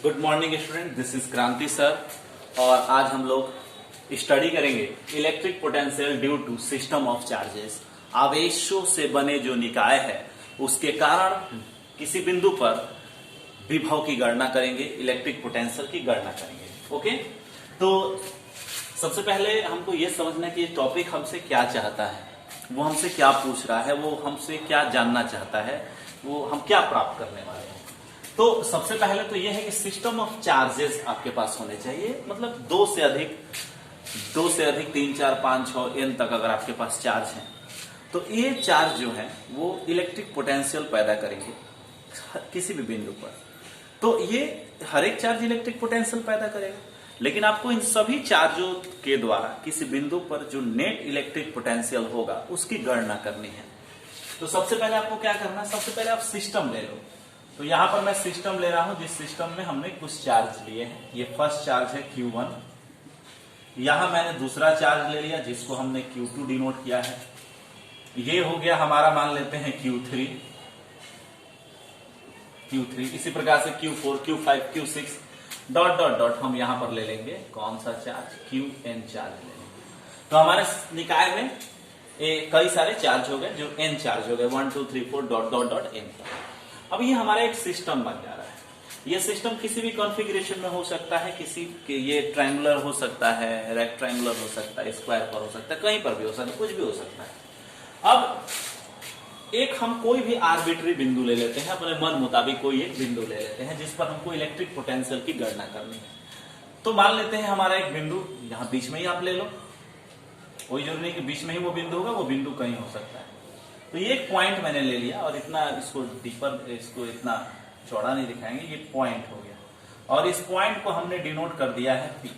Good morning student, this is Kranti sir. और आज हम लोग स्टडी करेंगे electric potential due to system of charges. आवेशों से बने जो निकाय है उसके कारण किसी बिंदु पर विभव की गणना करेंगे, इलेक्ट्रिक पोटेंशियल की गणना करेंगे। ओके, तो सबसे पहले हमको ये समझना है कि ये टॉपिक हमसे क्या चाहता है, वो हमसे क्या पूछ रहा है, वो हमसे क्या जानना चाहता है, वो हम क्या प्राप्त करने वाले हैं। तो सबसे पहले तो ये है कि सिस्टम ऑफ चार्जेस आपके पास होने चाहिए, मतलब दो से अधिक 3, 4, 5, 6 n तक अगर आपके पास चार्ज है तो ये चार्ज जो है वो इलेक्ट्रिक पोटेंशियल पैदा करेंगे किसी भी बिंदु पर। तो ये हर एक चार्ज इलेक्ट्रिक पोटेंशियल पैदा करेगा, लेकिन आपको इन सभी चार्जों के द्वारा किसी बिंदु पर जो नेट इलेक्ट्रिक पोटेंशियल होगा उसकी गणना करनी है। तो सबसे पहले आपको क्या करना है, सबसे पहले आप सिस्टम ले लो। तो यहां पर मैं सिस्टम ले रहा हूं जिस सिस्टम में हमने कुछ चार्ज लिए हैं। ये फर्स्ट चार्ज है Q1, यहां मैंने दूसरा चार्ज ले लिया जिसको हमने Q2 डिनोट किया है। ये हो गया हमारा, मान लेते हैं Q3। इसी प्रकार से Q4, Q5, Q6 dot dot dot हम यहां पर ले लेंगे कौन सा चार्ज, Qn चार्ज ले लेंगे। तो हमारे निकाय में कई सारे चार्ज हो गए जो n चार्ज हो गए, 1 2 3 4 डॉट डॉट डॉट n। अब ये हमारा एक सिस्टम बन जा रहा है। ये सिस्टम किसी भी कॉन्फ़िगरेशन में हो सकता है, किसी के ये ट्रायंगुलर हो सकता है, रेक्टेंगुलर हो सकता है, स्क्वायर पर हो सकता है, कहीं पर भी हो सकता है, कुछ भी हो सकता है। अब एक हम कोई भी आर्बिट्री बिंदु ले लेते हैं, अपने मन मुताबिक कोई एक बिंदु ले लेते हैं जिस पर हमको इलेक्ट्रिक पोटेंशियल की गणना करनी है। तो मान लेते हैं हमारा एक बिंदु यहां बीच में ही आप ले लो, कोई जरूरी नहीं कि बीच में ही वो बिंदु होगा, वो बिंदु कहीं हो सकता है। तो ये एक पॉइंट मैंने ले लिया और इतना इसको डीपर, इसको इतना चौड़ा नहीं दिखाएंगे, ये पॉइंट हो गया और इस पॉइंट को हमने डिनोट कर दिया है P।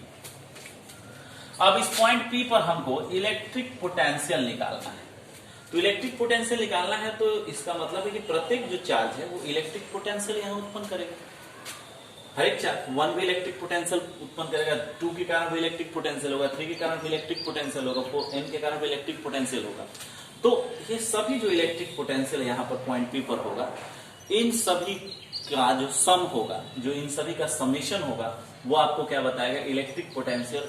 अब इस पॉइंट P पर हमको इलेक्ट्रिक पोटेंशियल निकालना है। तो इलेक्ट्रिक पोटेंशियल निकालना है तो इसका मतलब है कि प्रत्येक जो चार्ज है वो इलेक्ट्रिक पोटेंशियल यहां उत्पन्न करेगा। हर एक चार्ज 1 भी इलेक्ट्रिक पोटेंशियल उत्पन्न करेगा, 2 के कारण भी इलेक्ट्रिक पोटेंशियल होगा, 3 के कारण भी इलेक्ट्रिक पोटेंशियल होगा, 4 n के कारण भी इलेक्ट्रिक पोटेंशियल होगा। तो ये सभी जो इलेक्ट्रिक पोटेंशियल यहाँ पर पॉइंट P पर होगा, इन सभी का जो सम होगा, जो इन सभी का समेशन होगा, वो आपको क्या बताएगा, electric potential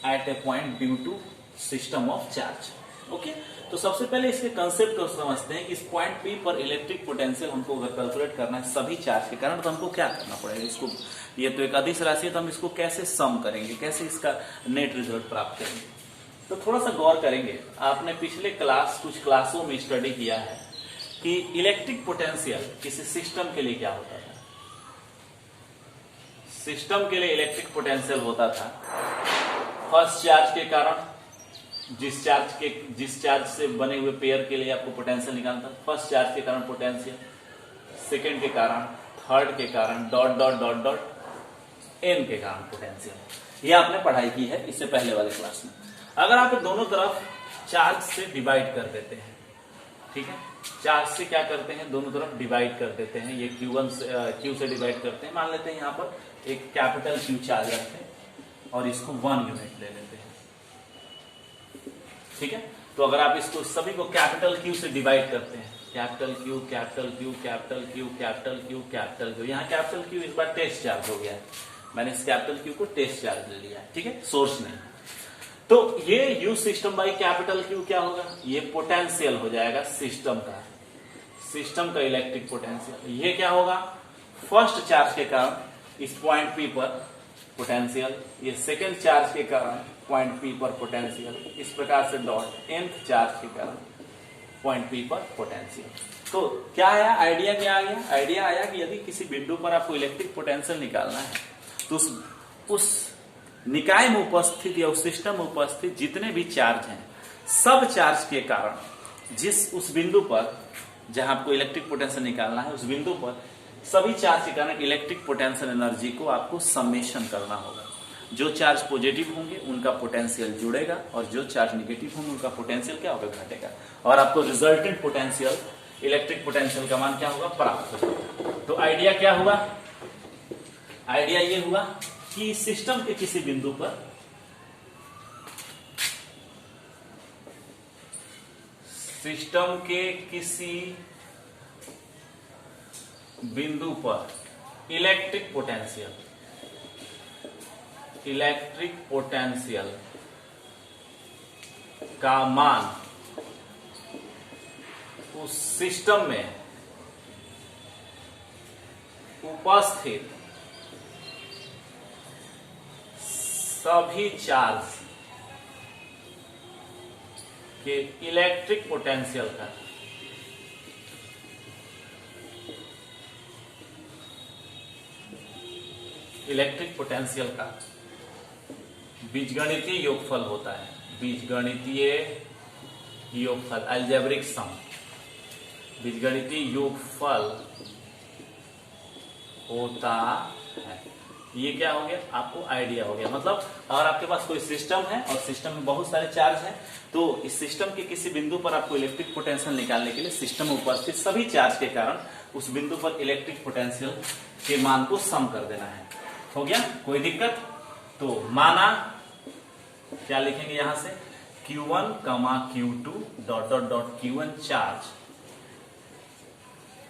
at a point due to system of charge. Okay, तो सबसे पहले इसके कंसेप्ट को समझते हैं कि इस पॉइंट P पर इलेक्ट्रिक पोटेंशियल हमको अगर कैलकुलेट करना है सभी चार्ज के कारण, तो हमको क्या करना पड़ेगा। इसको, ये तो एक अदिश राशि है, तो हम इसको कैसे सम करेंगे, कैसे इसका नेट रिजल्ट प्राप्त करेंगे। तो थोड़ा सा गौर करेंगे। आपने पिछले कुछ क्लासों में स्टडी किया है कि इलेक्ट्रिक पोटेंशियल किसी सिस्टम के लिए क्या होता था। सिस्टम के लिए इलेक्ट्रिक पोटेंशियल होता था फर्स्ट चार्ज के कारण, जिस चार्ज से बने हुए पेयर के लिए आपको पोटेंशियल निकालना था, फर्स्ट चार्ज के कारण पोटेंशियल, सेकेंड के कारण, थर्ड के कारण, dot dot dot dot n के कारण पोटेंशियल। ये आपने पढ़ाई की है इससे पहले वाले क्लास में। अगर आप दोनों तरफ चार्ज से डिवाइड कर देते हैं, ठीक है, चार्ज से क्या करते हैं, दोनों तरफ डिवाइड कर देते हैं। ये Q से डिवाइड करते हैं, मान लेते हैं यहाँ पर एक कैपिटल Q चार्ज रखते हैं और इसको 1 यूनिट ले लेते हैं, ठीक है। तो अगर आप इसको सभी को कैपिटल Q से डिवाइड करते हैं, capital Q, capital Q, capital Q, capital Q, capital Q, यहाँ कैपिटल Q इस बार टेस्ट चार्ज हो गया है, मैंने इस कैपिटल Q को टेस्ट चार्ज ले लिया है, ठीक है, सोर्स नहीं। तो ये U system by capital Q क्या होगा, ये पोटेंशियल हो जाएगा सिस्टम का इलेक्ट्रिक पोटेंशियल। ये क्या होगा, फर्स्ट चार्ज के कारण इस पॉइंट P पर पोटेंशियल, ये सेकेंड चार्ज के कारण पॉइंट P पर पोटेंशियल, इस प्रकार से डॉट nth चार्ज के कारण पॉइंट P पर पोटेंशियल। तो क्या आया, आइडिया क्या आ गया, आइडिया आया कि यदि किसी बिंदु पर आपको इलेक्ट्रिक पोटेंशियल निकालना है तो उस निकाय में उपस्थित या उस सिस्टम में उपस्थित जितने भी चार्ज हैं, सब चार्ज के कारण उस बिंदु पर जहां आपको इलेक्ट्रिक पोटेंशियल निकालना है, उस बिंदु पर सभी चार्ज के कारण इलेक्ट्रिक पोटेंशियल एनर्जी को आपको समेशन करना होगा। जो चार्ज पॉजिटिव होंगे उनका पोटेंशियल जुड़ेगा और जो चार्ज निगेटिव होंगे उनका पोटेंशियल क्या होगा, घटेगा, और आपको रिजल्टेंट पोटेंशियल, इलेक्ट्रिक पोटेंशियल का मान क्या होगा, प्राप्त होगा। तो आइडिया क्या हुआ, आइडिया ये हुआ कि सिस्टम के किसी बिंदु पर इलेक्ट्रिक पोटेंशियल, इलेक्ट्रिक पोटेंशियल का मान उस सिस्टम में उपस्थित सभी चार्ज के इलेक्ट्रिक पोटेंशियल का बीजगणितीय योगफल होता है, बीजगणितीय योगफल, अलजेब्रिक सम, बीजगणितीय योगफल होता है। ये क्या हो गया, आपको आइडिया हो गया। मतलब अगर आपके पास कोई सिस्टम है और सिस्टम में बहुत सारे चार्ज हैं, तो इस सिस्टम के किसी बिंदु पर आपको इलेक्ट्रिक पोटेंशियल निकालने के लिए सिस्टम में उपस्थित सभी चार्ज के कारण उस बिंदु पर इलेक्ट्रिक पोटेंशियल के मान को सम कर देना है। हो गया, कोई दिक्कत? तो माना क्या लिखेंगे यहां से, Q1, Q2 dot dot dot Q1 charge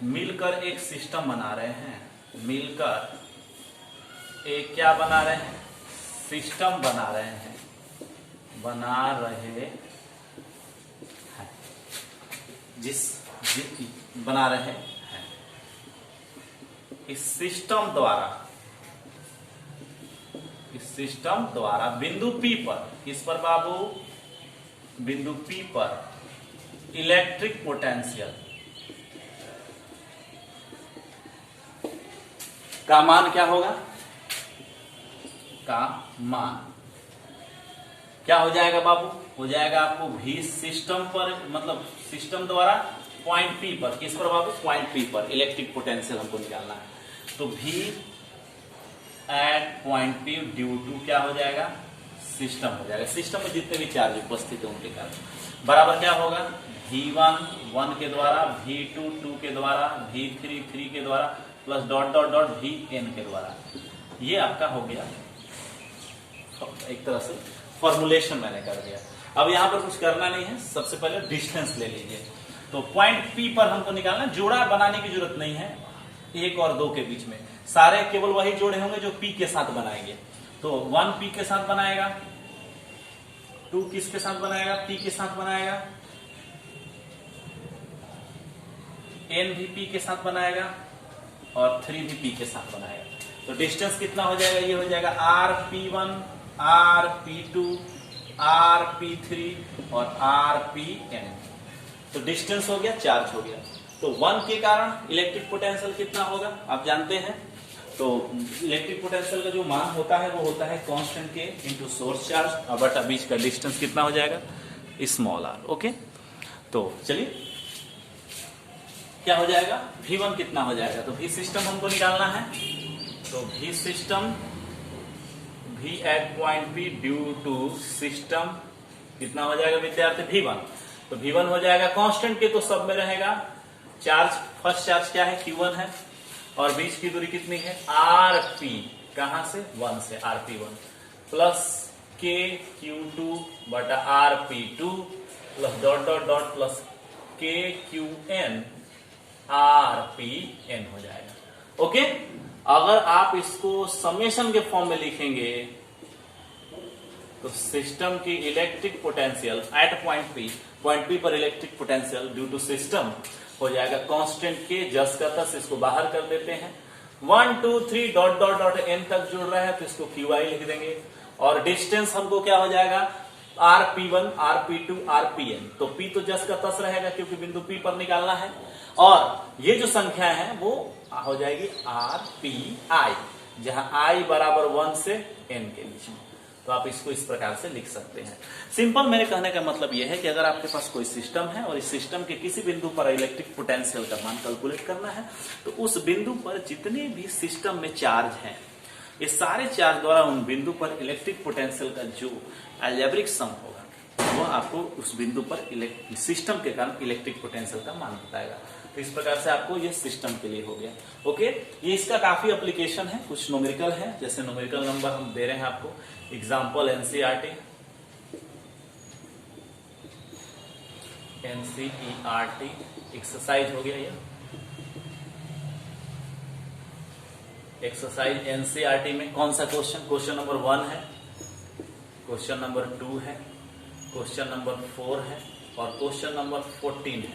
मिलकर एक सिस्टम बना रहे हैं, मिलकर एक क्या बना रहे हैं, सिस्टम बना रहे हैं, बना रहे हैं। इस सिस्टम द्वारा बिंदु P पर, किस पर बाबू, बिंदु P पर इलेक्ट्रिक पोटेंशियल का मान क्या होगा, का मान क्या हो जाएगा बाबू, हो जाएगा आपको V सिस्टम पर, मतलब सिस्टम द्वारा पॉइंट P पर, किस पर बाबू, पॉइंट P पर इलेक्ट्रिक पोटेंशियल हमको निकालना है। तो V at point P due to क्या हो जाएगा, सिस्टम हो जाएगा, सिस्टम में जितने भी चार्ज उपस्थित है उनके कारण, बराबर क्या होगा, V1 1 के द्वारा, V2 2 के द्वारा, V3 3 के द्वारा, plus dot dot dot Vn के द्वारा। ये आपका हो गया एक तरह से फॉर्मुलेशन मैंने कर दिया। अब यहां पर कुछ करना नहीं है, सबसे पहले डिस्टेंस ले लीजिए। तो पॉइंट P पर हमको निकालना, जोड़ा बनाने की जरूरत नहीं है 1 और 2 के बीच में, सारे केवल वही जोड़े होंगे जो P के साथ बनाएंगे। तो 1 P के साथ बनाएगा, 2 किसके साथ बनाएगा, P के साथ बनाएगा, N भी P के साथ बनाएगा और 3 भी P के साथ बनाएगा। तो डिस्टेंस कितना हो जाएगा, ये हो जाएगा RP1, RP2, RP3 और RPN। तो डिस्टेंस हो गया, चार्ज हो गया। तो 1 के कारण इलेक्ट्रिक पोटेंशियल कितना होगा आप जानते हैं। तो इलेक्ट्रिक पोटेंशियल का जो मान होता है वो होता है कांस्टेंट के इनटू सोर्स चार्ज और बटा बीच का डिस्टेंस कितना हो जाएगा, स्मॉल r। ओके, तो चलिए क्या हो जाएगा, V1 कितना हो जाएगा, तो V सिस्टम हमको निकालना है। तो V system, V at point P due to system कितना हो जाएगा विद्यार्थी, V1। तो V1 हो जाएगा कांस्टेंट के, तो सब में रहेगा चार्ज, फर्स्ट चार्ज क्या है, Q1 है, और बीच की दूरी कितनी है, RP, कहां से, 1 से, RP1 प्लस K Q2 बटा RP2 plus dot dot dot plus K QN RPN हो जाएगा। ओके, अगर आप इसको समेशन के फॉर्म में लिखेंगे तो सिस्टम की electric potential at point P पर electric potential due to system हो जाएगा कांस्टेंट के, जस का तस, इसको बाहर कर देते हैं, 1 2 3 डॉट डॉट डॉट N तक जुड़ रहा है तो इसको QI लिख देंगे। और डिस्टेंस हमको क्या हो जाएगा, RP1, RP2, RPN। तो P तो जस का तस रहेगा क्योंकि बिंदु P पर निकालना है, और ये जो संख्या है वो हो जाएगी RPI, जहां I बराबर 1 से N के बीच में। तो आप इसको इस प्रकार से लिख सकते हैं। सिंपल मेरे कहने का मतलब यह है कि अगर आपके पास कोई सिस्टम है और इस सिस्टम के किसी बिंदु पर इलेक्ट्रिक पोटेंशियल का मान कैलकुलेट करना है, तो उस बिंदु पर जितने भी सिस्टम में चार्ज हैं, ये सारे चार्ज द्वारा उन बिंदु पर इलेक्ट्रिक पोटेंशियल का जो अलजेब्रिक सम होगा वो आपको उस बिंदु पर सिस्टम के कारण इलेक्ट्रिक पोटेंशियल का मान बताएगा। तो इस प्रकार से आपको ये सिस्टम के लिए हो गया। ओके, ये इसका काफी एप्लीकेशन है, कुछ न्यूमेरिकल है, जैसे न्यूमेरिकल नंबर हम दे रहे हैं आपको, एग्जाम्पल NCERT एक्सरसाइज हो गया ये। एक्सरसाइज एनसीईआरटी में कौन सा क्वेश्चन, क्वेश्चन नंबर 1 है, क्वेश्चन नंबर 2 है, क्वेश्चन नंबर 4 है और क्वेश्चन नंबर 14 है।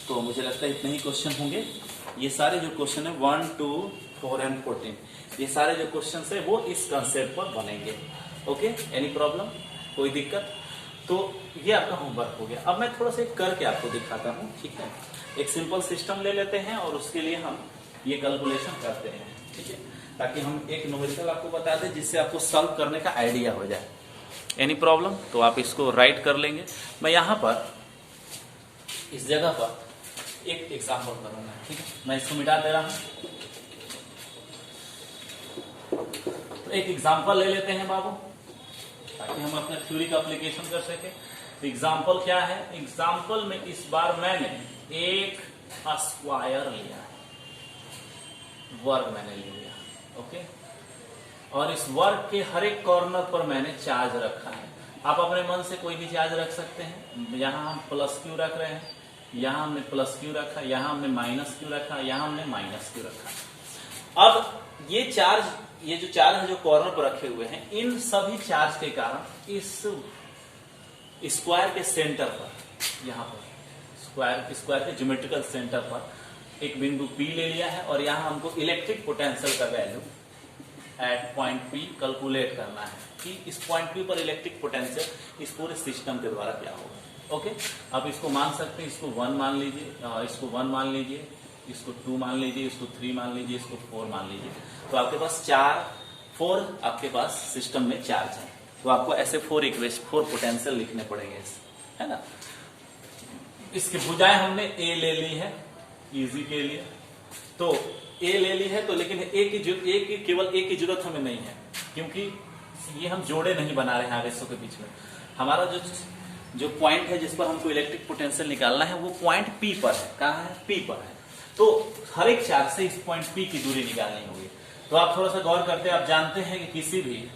तो मुझे लगता है इतने ही क्वेश्चन होंगे। ये सारे जो क्वेश्चन है 1, 2, 4 एंड 14, ये सारे जो क्वेश्चन है वो इस कंसेप्ट पर बनेंगे। ओके, एनी प्रॉब्लम, कोई दिक्कत? तो ये आपका होमवर्क हो गया। अब मैं थोड़ा सा करके आपको दिखाता हूँ, ठीक है। एक सिंपल सिस्टम ले लेते हैं और उसके लिए हम ये कैलकुलेशन करते हैं, ठीक है, ताकि हम एक न्यूमेरिकल आपको बता दें जिससे आपको सॉल्व करने का आइडिया हो जाए। Any problem? तो आप इसको राइट कर लेंगे। मैं यहाँ पर इस जगह पर एक एग्जाम्पल करूंगा, ठीक है। मैं इसको मिटा दे रहा हूं। तो एक एग्जाम्पल ले लेते हैं बाबू, ताकि हम अपने थ्योरी का एप्लीकेशन कर सके। तो एग्जाम्पल क्या है? एग्जाम्पल में इस बार मैंने एक स्क्वायर लिया, वर्ग मैंने ले लिया, ओके। और इस वर्ग के हर एक कॉर्नर पर मैंने चार्ज रखा है। आप अपने मन से कोई भी चार्ज रख सकते हैं। यहाँ हम प्लस क्यू रख रहे हैं, यहाँ हमने प्लस क्यू रखा, यहाँ हमने माइनस क्यू रखा, यहाँ हमने माइनस क्यू रखा। अब ये चार्ज, ये जो चार्ज है जो कॉर्नर पर रखे हुए हैं, इन सभी चार्ज के कारण इस स्क्वायर के सेंटर पर, यहाँ पर स्क्वायर के ज्योमेट्रिकल सेंटर पर एक बिंदु P ले लिया है और यहाँ हमको इलेक्ट्रिक पोटेंशियल का value at point P calculate करना है कि इस पॉइंट P पर इलेक्ट्रिक पोटेंशियल इस पूरे सिस्टम के द्वारा क्या होगा। ओके, आप इसको मान सकते हैं, इसको 1 मान लीजिए, इसको 1 मान लीजिए, इसको 2 मान लीजिए, इसको 3 मान लीजिए, इसको 4 मान लीजिए। तो आपके पास 4 आपके पास सिस्टम में चार्ज है। तो आपको ऐसे 4 पोटेंशियल लिखने पड़ेंगे, है ना। इसकी भुजाएं हमने ए ले ली है इजी के लिए, तो ए ले ली है। तो लेकिन केवल ए की जरूरत हमें नहीं है, क्योंकि ये हम जोड़े नहीं बना रहे हैं आवेशों के बीच में। हमारा जो पॉइंट है जिस पर हमको इलेक्ट्रिक पोटेंशियल निकालना है वो पॉइंट P पर है। कहाँ है? P पर है। तो हर एक चार्ज से इस पॉइंट P की दूरी निकालनी होगी। तो आप थोड़ा सा गौर करते हैं, आप जानते हैं कि किसी भी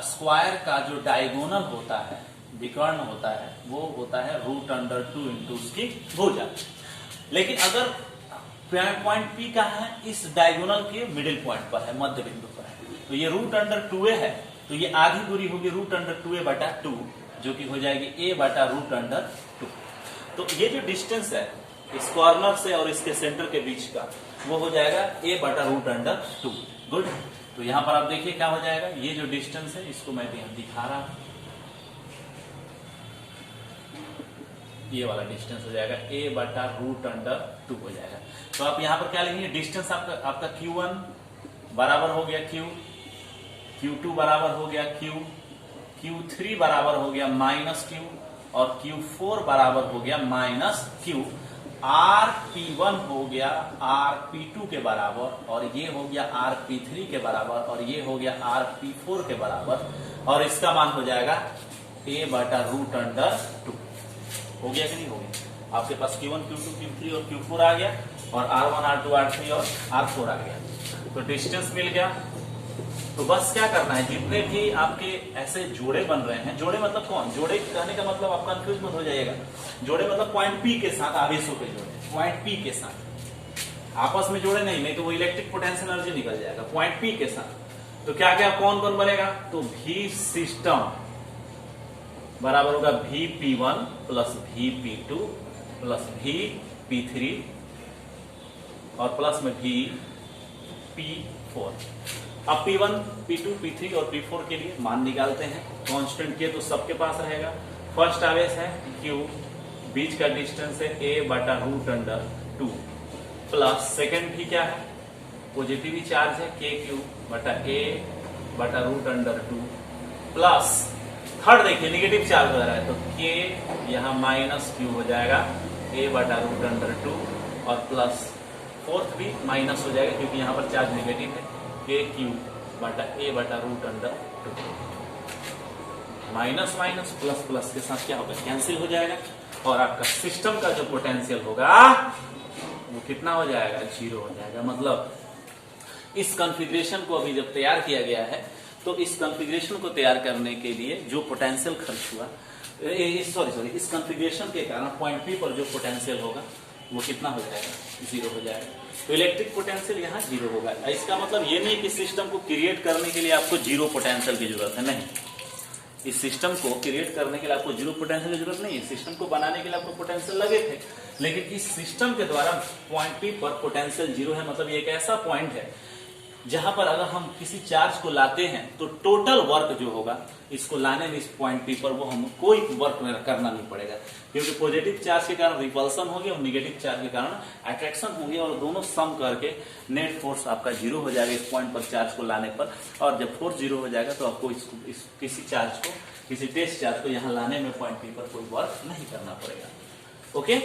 स्क्वायर का जो डायगोनल होता है, विकर्ण होता है, वो होता है √2 इंटू उसकी भुजा। लेकिन अगर पॉइंट P का है, इस डायगोनल के मिडिल पॉइंट पर है, मध्य बिंदु पर है, तो ये √2a है, तो ये आधी दूरी होगी √2a/2, जो कि हो जाएगी a/√2। तो ये जो डिस्टेंस है इस कॉर्नर से और इसके सेंटर के बीच का, वो हो जाएगा a/√2। गुड। तो यहां पर आप देखिए क्या हो जाएगा, ये जो डिस्टेंस है इसको मैं दिखा रहा हूं, ये वाला डिस्टेंस हो जाएगा a/√2 हो जाएगा। तो आप यहाँ पर क्या लिखेंगे? डिस्टेंस आपका Q1 बराबर हो गया Q, Q2 बराबर हो गया Q, Q3 बराबर हो गया -Q और Q4 बराबर हो गया -Q। RP1 हो गया RP2 के बराबर और ये हो गया RP3 के बराबर और ये हो गया RP4 के बराबर, और इसका मान हो जाएगा a/√2। हो गया कि नहीं हो गया? आपके पास Q1, Q2, Q3 और Q4 आ गया और R1, R2, R3 और R4 आ गया। तो डिस्टेंस मिल गया। तो बस क्या करना है, जितने भी आपके ऐसे जोड़े बन रहे हैं, जोड़े मतलब कौन? जोड़े कहने का मतलब आप कंफ्यूज मत हो जाइएगा। जोड़े मतलब पॉइंट P के साथ आवेशों के जोड़े, पॉइंट P के साथ आपस में जोड़े नहीं तो वो इलेक्ट्रिक पोटेंशियल एनर्जी निकल जाएगा। पॉइंट P के साथ तो क्या क्या कौन कौन बनेगा? तो V सिस्टम बराबर होगा VP1 plus VP2 plus VP3 और प्लस में VP4। अब P1, P2, P3 और P4 के लिए मान निकालते हैं। कांस्टेंट के तो सबके पास रहेगा। फर्स्ट आवेश है Q, बीच का डिस्टेंस है a/√2 प्लस सेकेंड भी क्या है? पॉजिटिव चार्ज है KQ/a/√2 प्लस थर्ड देखिए निगेटिव चार्ज हो रहा है तो K यहाँ -Q हो जाएगा a/√2 और प्लस फोर्थ भी माइनस हो जाएगा क्योंकि यहाँ पर चार्ज नेगेटिव है KQ/a/√2। Minus minus plus plus के साथ क्या होगा? कैंसिल हो जाएगा और आपका सिस्टम का जो पोटेंशियल होगा वो कितना हो जाएगा? 0 हो जाएगा। मतलब इस कॉन्फ़िगरेशन को अभी जब तैयार किया गया है तो इस कॉन्फ़िगरेशन को तैयार करने के लिए जो पोटेंशियल खर्च हुआ, इस कॉन्फ़िगरेशन के कारण पॉइंट P पर जो पोटेंशियल होगा वो कितना हो जाएगा, 0 हो जाएगा। तो इलेक्ट्रिक पोटेंशियल यहाँ 0 होगा। इसका मतलब ये नहीं कि सिस्टम को क्रिएट करने के लिए आपको 0 पोटेंशियल की जरूरत है, नहीं। इस सिस्टम को क्रिएट करने के लिए आपको 0 पोटेंशियल की जरूरत नहीं है। सिस्टम को बनाने के लिए आपको पोटेंशियल लगे थे, लेकिन इस सिस्टम के द्वारा पॉइंट P पर पोटेंशियल 0 है। मतलब ये एक ऐसा पॉइंट है जहां पर अगर हम किसी चार्ज को लाते हैं तो टोटल वर्क जो होगा इसको लाने में इस पॉइंट P पर वो हम कोई वर्क करना नहीं पड़ेगा, क्योंकि पॉजिटिव चार्ज के कारण रिपल्सन होगी और निगेटिव चार्ज के कारण अट्रैक्शन होगी, और दोनों सम करके नेट फोर्स आपका 0 हो जाएगा इस पॉइंट पर चार्ज को लाने पर। और जब फोर्स 0 हो जाएगा तो आपको किसी चार्ज को, किसी टेस्ट चार्ज को यहाँ लाने में पॉइंट P पर कोई वर्क नहीं करना पड़ेगा। ओके,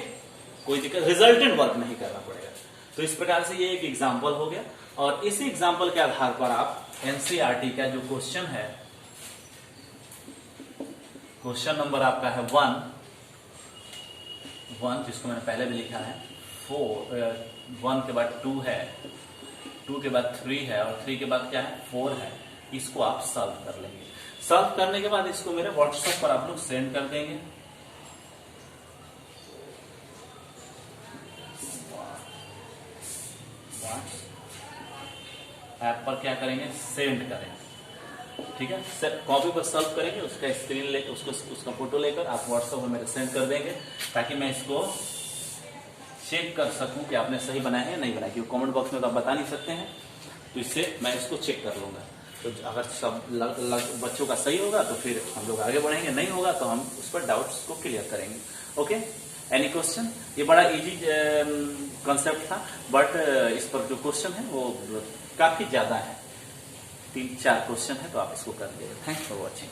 कोई दिक्कत, रिजल्टेंट वर्क नहीं करना पड़ेगा। तो इस प्रकार से ये एक एग्जाम्पल हो गया, और इसी एग्जाम्पल के आधार पर आप एनसीईआरटी का जो क्वेश्चन है, क्वेश्चन नंबर आपका है 1, जिसको मैंने पहले भी लिखा है, 1 के बाद 2 है, 2 के बाद 3 है, और 3 के बाद क्या है, 4 है। इसको आप सॉल्व कर लेंगे। सॉल्व करने के बाद इसको मेरे व्हाट्सएप पर आप लोग सेंड कर देंगे। ऐप पर क्या करेंगे, सेंड करेंगे, ठीक है। कॉपी पर सॉल्व करेंगे, उसका स्क्रीन ले, उसका फोटो लेकर आप व्हाट्सएप पर मेरे सेंड कर देंगे, ताकि मैं इसको चेक कर सकूं कि आपने सही बनाया है नहीं बनाया, क्योंकि कमेंट बॉक्स में तो आप बता नहीं सकते हैं, तो इससे मैं इसको चेक कर लूंगा। तो अगर सब बच्चों का सही होगा तो फिर हम लोग आगे बढ़ेंगे, नहीं होगा तो हम उस पर डाउट्स को क्लियर करेंगे। Okay, any question? ये बड़ा इजी कॉन्सेप्ट था, बट इस पर जो क्वेश्चन है वो काफी ज्यादा है, 3-4 क्वेश्चन है, तो आप इसको कर लीजिए। Thanks for watching.